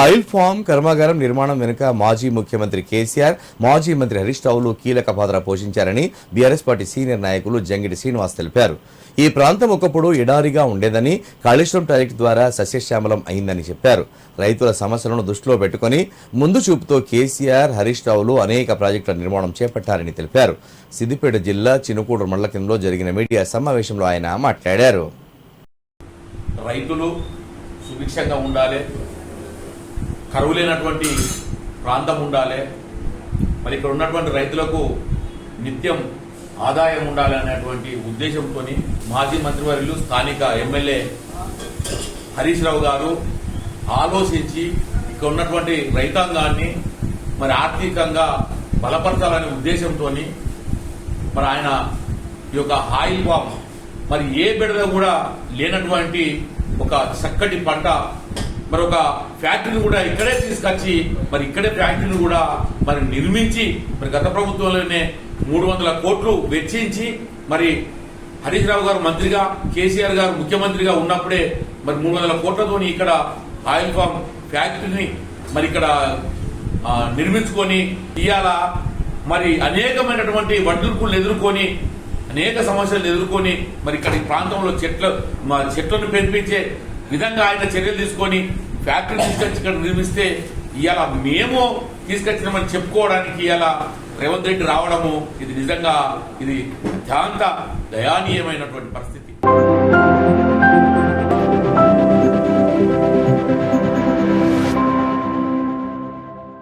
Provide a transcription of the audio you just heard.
Oil form కర్మాగారం నిర్మాణం వెనుక మాజీ ముఖ్యమంత్రి కేసీఆర్, మాజీ మంత్రి హరీష్ రావులు కీలక పాత్ర పోషించారని బీఆర్ఎస్ పార్టీ సీనియర్ నాయకులు జంగిడి శ్రీనివాస్ తెలిపారు. ఈ ప్రాంతం ఒకప్పుడు ఎడారిగా ఉండేదని, కాళేశ్వరం ప్రాజెక్టు ద్వారా సస్యశ్యామలం అయిందని చెప్పారు. రైతుల సమస్యలను దృష్టిలో పెట్టుకుని ముందు చూపుతో కేసీఆర్, హరీష్ రావులు అనేక ప్రాజెక్టుల నిర్మాణం చేపట్టారని తెలిపారు. సిద్దిపేట జిల్లా చినుకూరు మండల కేంద్రంలో జరిగిన మీడియా సమావేశంలో ఆయన మాట్లాడారు. రైతులు సుభిక్షంగా ఉండాలి, కరువు లేనటువంటి ప్రాంతం ఉండాలి, మరి ఇక్కడ ఉన్నటువంటి రైతులకు నిత్యం ఆదాయం ఉండాలి అనేటువంటి ఉద్దేశంతో మాజీ మంత్రివర్యులు స్థానిక ఎమ్మెల్యే హరీష్ రావు గారు ఆలోచించి ఇక్కడ ఉన్నటువంటి రైతాంగాన్ని మరి ఆర్థికంగా బలపరచాలనే ఉద్దేశంతో మరి ఆయన ఈ యొక్క ఆయిల్ ఫామ్ మరి ఏ బిడ్డలో కూడా లేనటువంటి ఒక చక్కటి పంట, మరి ఒక ఫ్యాక్టరీని కూడా ఇక్కడే తీసుకొచ్చి మరి ఇక్కడే ఫ్యాక్టరీని కూడా మరి నిర్మించి మరి గత ప్రభుత్వంలోనే 300 కోట్లు వెచ్చించి మరి హరీష్ రావు గారు మంత్రిగా, కేసీఆర్ గారు ముఖ్యమంత్రిగా ఉన్నప్పుడే మరి 300 కోట్లతో ఇక్కడ ఆయిల్ ఫామ్ ఫ్యాక్టరీని మరి ఇక్కడ నిర్మించుకొని ఇవాళ మరి అనేకమైనటువంటి వడ్లుకులు ఎదుర్కొని అనేక సమస్యలు ఎదుర్కొని మరి ఇక్కడ ఈ ప్రాంతంలో చెట్లను పెంపించే విధంగా ఆయన చర్యలు తీసుకొని ఫ్యాక్టరీ తీసుకొచ్చి ఇక్కడ నిర్మిస్తే ఇవాళ మేము తీసుకొచ్చినామని చెప్పుకోవడానికి ఇవాళ రేవంత్ రెడ్డి రావడము ఇది నిజంగా ఇది అత్యంత దయానీయమైనటువంటి పరిస్థితి.